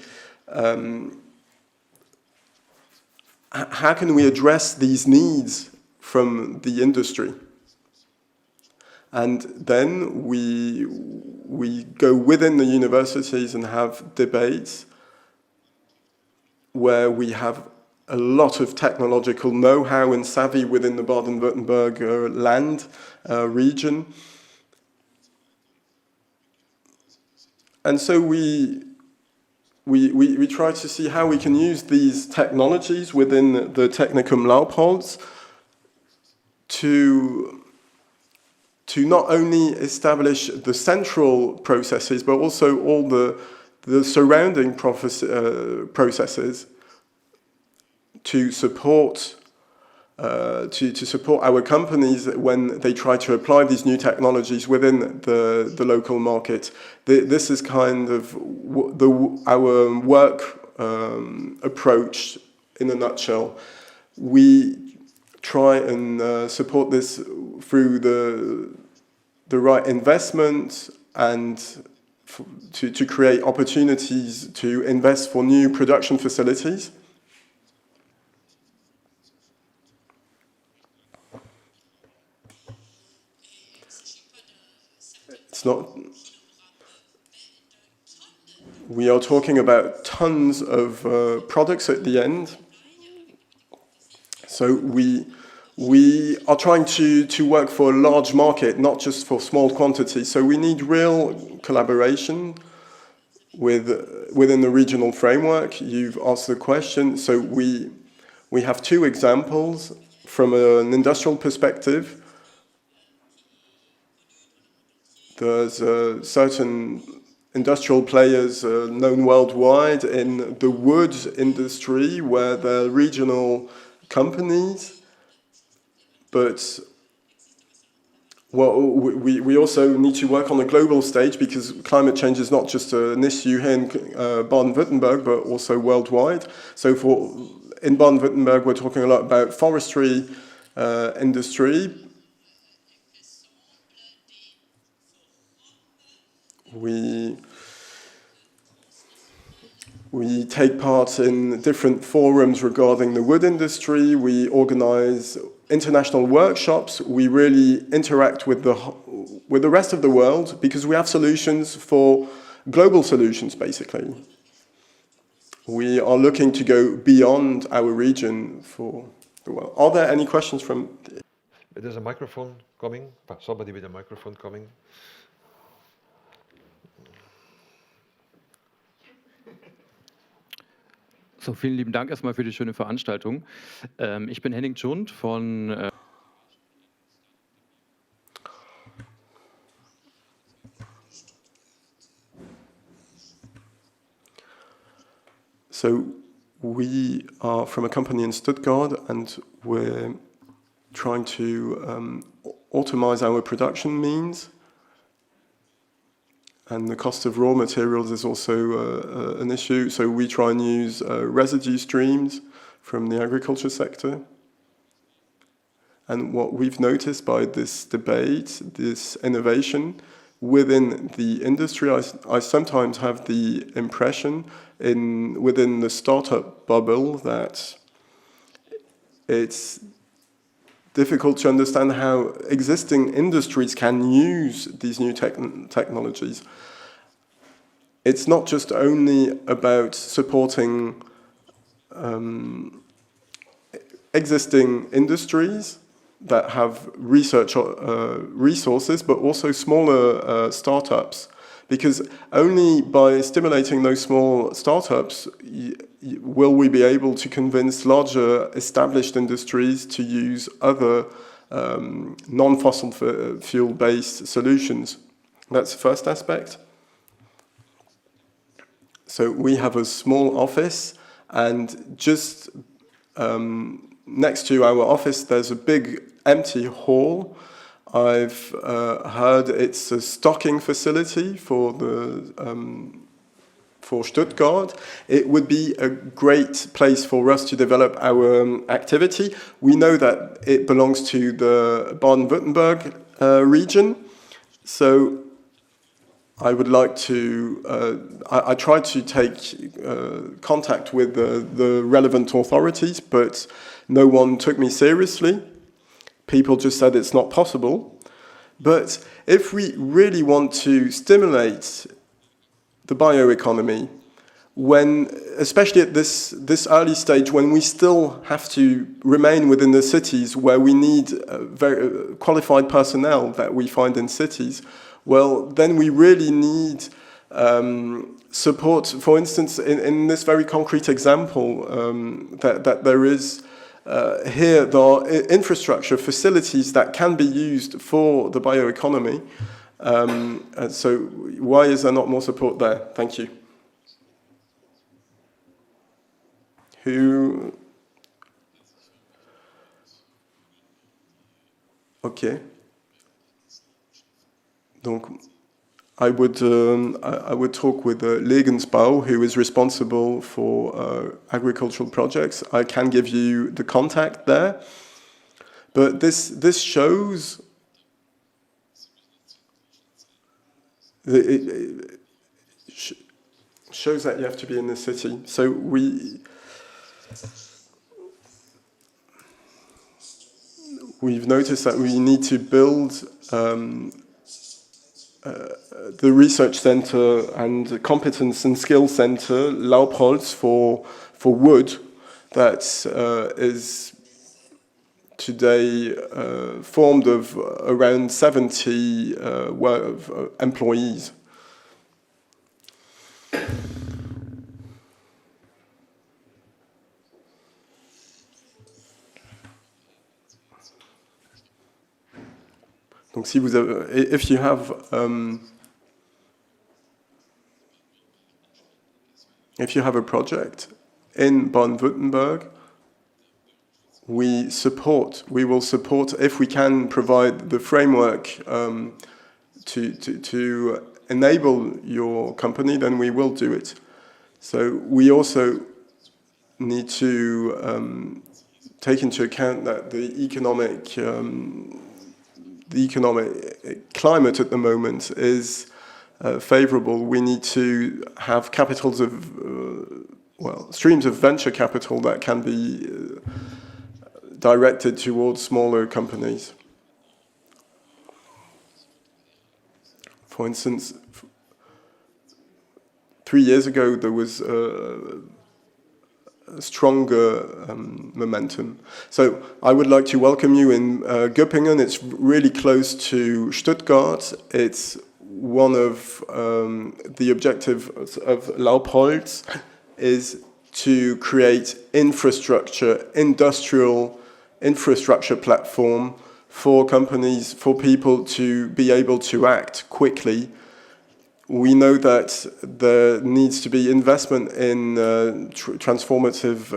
address these needs from the industry? And then we go within the universities and have debates where we have a lot of technological know-how and savvy within the Baden-Württemberg land region. And so we try to see how we can use these technologies within the Technicum Laupholz to not only establish the central processes, but also all the surrounding processes to support our companies when they try to apply these new technologies within the local market. This is kind of our work approach in a nutshell. We try and support this through the right investment and to create opportunities to invest for new production facilities. It's not. We are talking about tons of products at the end. So we are trying to work for a large market, not just for small quantities. So we need real collaboration within the regional framework. You've asked the question. So we have two examples from an industrial perspective. There's certain industrial players known worldwide in the wood industry where they're regional companies, but well, we also need to work on a global stage because climate change is not just an issue here in Baden-Württemberg, but also worldwide. So in Baden-Württemberg, we're talking a lot about forestry industry. We take part in different forums regarding the wood industry. We organize international workshops. We really interact with the rest of the world because we have solutions for global solutions, basically. We are looking to go beyond our region for the world. Are there any questions from? There's a microphone coming. Somebody with a microphone coming. So, vielen lieben Dank erstmal für die schöne Veranstaltung. Ich bin Henning Schund von So we are from a company in Stuttgart and we're trying to automate our production means. And the cost of raw materials is also an issue. So we try and use residue streams from the agriculture sector. And what we've noticed by this debate, this innovation within the industry, I sometimes have the impression within the startup bubble that it's difficult to understand how existing industries can use these new technologies. It's not just only about supporting existing industries that have research resources, but also smaller startups. Because only by stimulating those small startups will we be able to convince larger established industries to use other non-fossil fuel-based solutions. That's the first aspect. So we have a small office, and just next to our office, there's a big empty hall. I've heard it's a stocking facility for for Stuttgart. It would be a great place for us to develop our activity. We know that it belongs to the Baden-Württemberg region, so I would like to, I tried to take contact with the relevant authorities, but no one took me seriously. People just said it's not possible. But if we really want to stimulate the bioeconomy, especially at this early stage, when we still have to remain within the cities where we need very qualified personnel that we find in cities, well, then we really need support. For instance, in this very concrete example, that there is here, there are infrastructure facilities that can be used for the bioeconomy. So why is there not more support there? Thank you. Who? Okay. Donc, I would talk with Legensbau, who is responsible for agricultural projects. I can give you the contact there, but this shows shows that you have to be in the city. So we've noticed that we need to build the research center and competence and skill center, Laubholz, for wood, that is today formed of around 70 employees. Donc, si vous avez, if you have a project in Baden-Württemberg, we will support if we can provide the framework to enable your company, then we will do it. So we also need to take into account that the economic climate at the moment is favorable. We need to have capitals of, streams of venture capital that can be directed towards smaller companies. For instance, 3 years ago, there was a stronger momentum. So I would like to welcome you in Göppingen. It's really close to Stuttgart. It's one of the objectives of Laubholz is to create industrial infrastructure platform for companies, for people to be able to act quickly. We know that there needs to be investment in transformative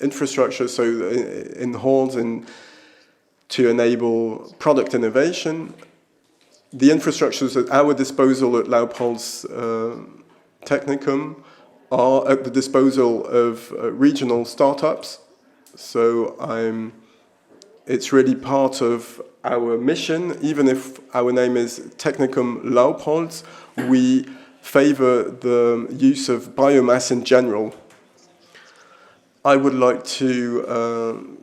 infrastructure, so in halls and to enable product innovation. The infrastructures at our disposal at Laubholz Technicum are at the disposal of regional startups. So it's really part of our mission. Even if our name is Technicum Laubholz, we favor the use of biomass in general. I would like to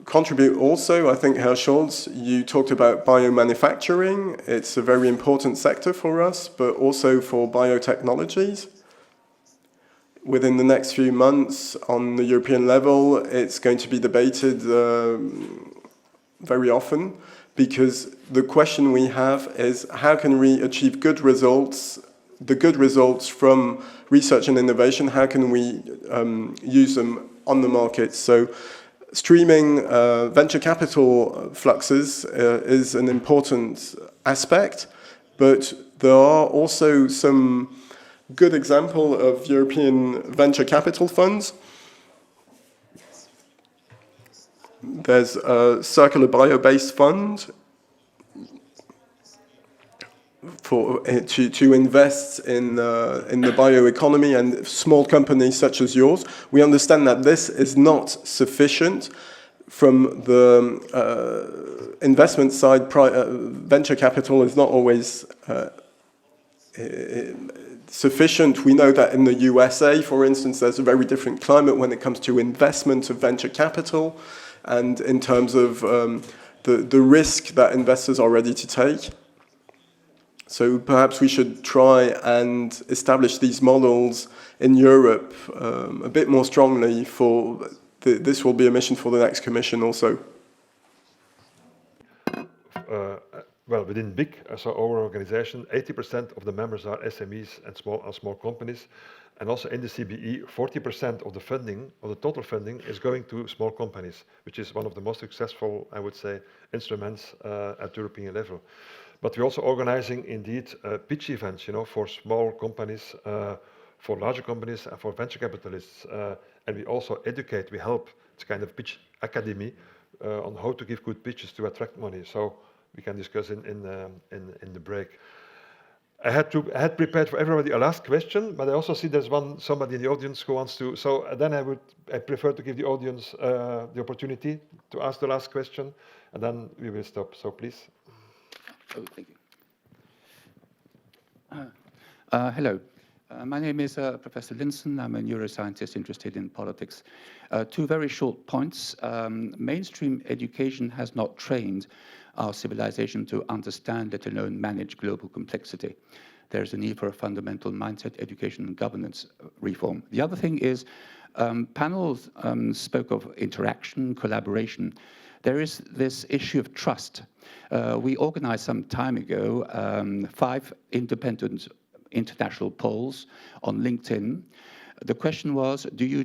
contribute also. I think, Herr Scholz, you talked about biomanufacturing. It's a very important sector for us, but also for biotechnologies. Within the next few months on the European level, it's going to be debated very often, because the question we have is how can we achieve good results, the good results from research and innovation, how can we use them on the market? So streaming venture capital fluxes is an important aspect, but there are also some good example of European venture capital funds. There's a circular bio-based fund to invest in the bioeconomy and small companies such as yours. We understand that this is not sufficient. From the investment side, venture capital is not always sufficient. We know that in the USA, for instance, there's a very different climate when it comes to investment of venture capital and in terms of the risk that investors are ready to take. So perhaps we should try and establish these models in Europe a bit more strongly. This will be a mission for the next Commission also. Well, within BIC, so our organization, 80% of the members are SMEs and small companies. And also in the CBE, 40% of the funding, of the total funding, is going to small companies, which is one of the most successful, I would say, instruments at European level. But we're also organizing, indeed, pitch events, for small companies, for larger companies, and for venture capitalists. And we also educate, we help. It's kind of pitch academy on how to give good pitches to attract money. So we can discuss in the break. I had prepared for everybody a last question, but I also see there's somebody in the audience who wants to. So then I prefer to give the audience the opportunity to ask the last question, and then we will stop. So please. Oh, thank you. Hello. My name is Professor Linson. I'm a neuroscientist interested in politics. Two very short points. Mainstream education has not trained our civilization to understand, let alone manage, global complexity. There's a need for a fundamental mindset, education, and governance reform. The other thing is, panels spoke of interaction, collaboration. There is this issue of trust. We organized some time ago 5 independent international polls on LinkedIn. The question was, do you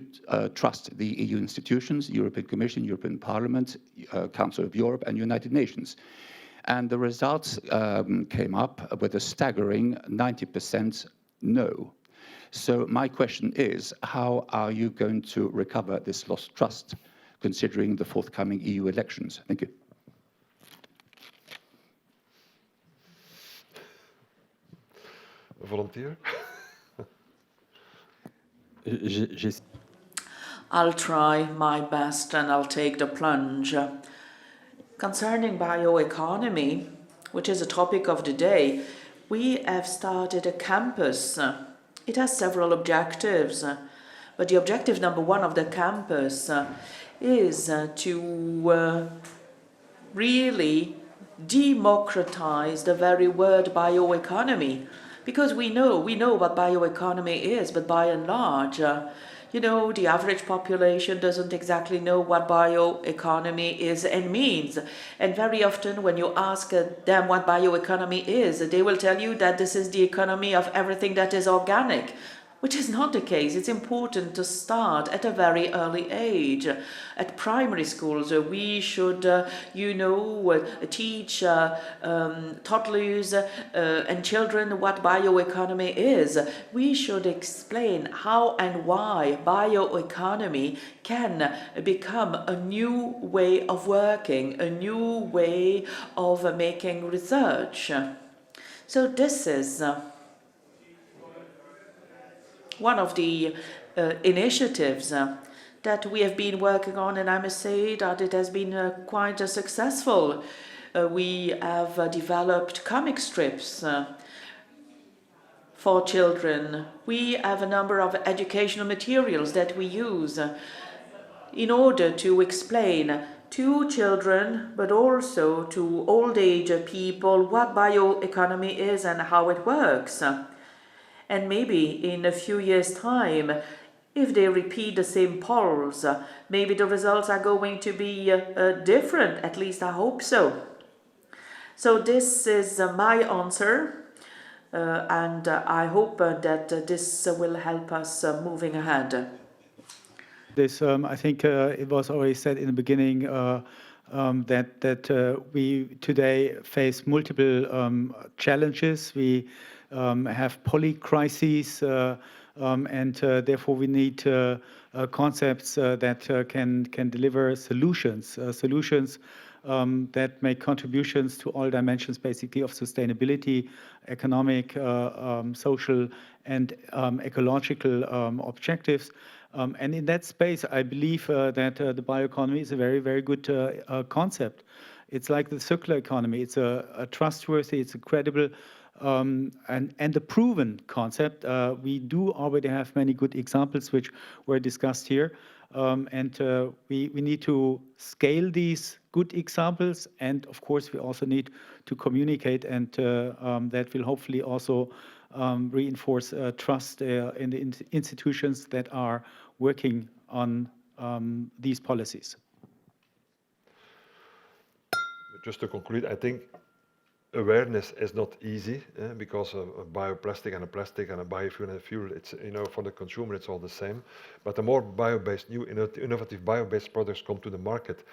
trust the EU institutions, European Commission, European Parliament, Council of Europe, and United Nations? And the results came up with a staggering 90% no. So my question is, how are you going to recover this lost trust, considering the forthcoming EU elections? Thank you. A volunteer? I'll try my best and I'll take the plunge. Concerning bioeconomy, which is a topic of the day, we have started a campus. It has several objectives, but the objective number 1 of the campus is to really democratize the very word bioeconomy. Because we know what bioeconomy is, but by and large, the average population doesn't exactly know what bioeconomy is and means. And very often when you ask them what bioeconomy is, they will tell you that this is the economy of everything that is organic, which is not the case. It's important to start at a very early age. At primary schools, we should, teach toddlers and children what bioeconomy is. We should explain how and why bioeconomy can become a new way of working, a new way of making research. So this is one of the initiatives that we have been working on, and I must say that it has been quite successful. We have developed comic strips for children. We have a number of educational materials that we use in order to explain to children, but also to old age people, what bioeconomy is and how it works. And maybe in a few years' time, if they repeat the same polls, maybe the results are going to be different. At least I hope so. So this is my answer, and I hope that this will help us moving ahead. This, I think it was already said in the beginning that we today face multiple challenges. We have polycrises, and therefore we need concepts that can deliver solutions, that make contributions to all dimensions, basically, of sustainability, economic, social, and ecological objectives. And in that space, I believe that the bioeconomy is a very, very good concept. It's like the circular economy. It's a trustworthy, it's a credible, and a proven concept. We do already have many good examples which were discussed here. And we need to scale these good examples, and of course we also need to communicate, and that will hopefully also reinforce trust in the institutions that are working on these policies. Just to conclude, I think awareness is not easy because a bioplastic and a plastic and a biofuel and a fuel, it's, for the consumer it's all the same. But the more bio-based, new innovative bio-based products come to the market,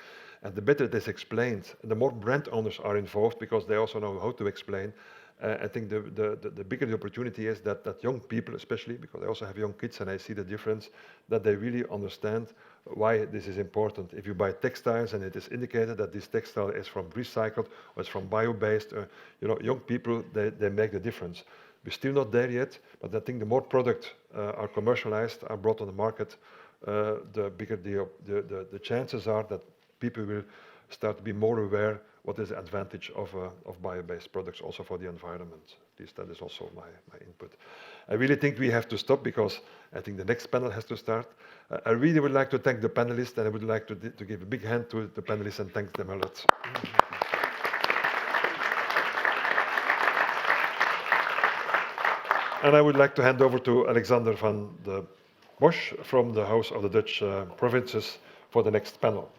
and the better it is explained, the more brand owners are involved because they also know how to explain. I think the bigger the opportunity is that young people, especially because I also have young kids and I see the difference, that they really understand why this is important. If you buy textiles and it is indicated that this textile is from recycled or it's from bio-based, young people, they make the difference. We're still not there yet, but I think the more products are commercialized, are brought on the market, the bigger the chances are that people will start to be more aware what is the advantage of bio-based products also for the environment. At least that is also my input. I really think we have to stop because I think the next panel has to start. I really would like to thank the panelists, and I would like to give a big hand to the panelists and thank them a lot. And I would like to hand over to Alexander van de Bosch from the House of the Dutch Provinces for the next panel.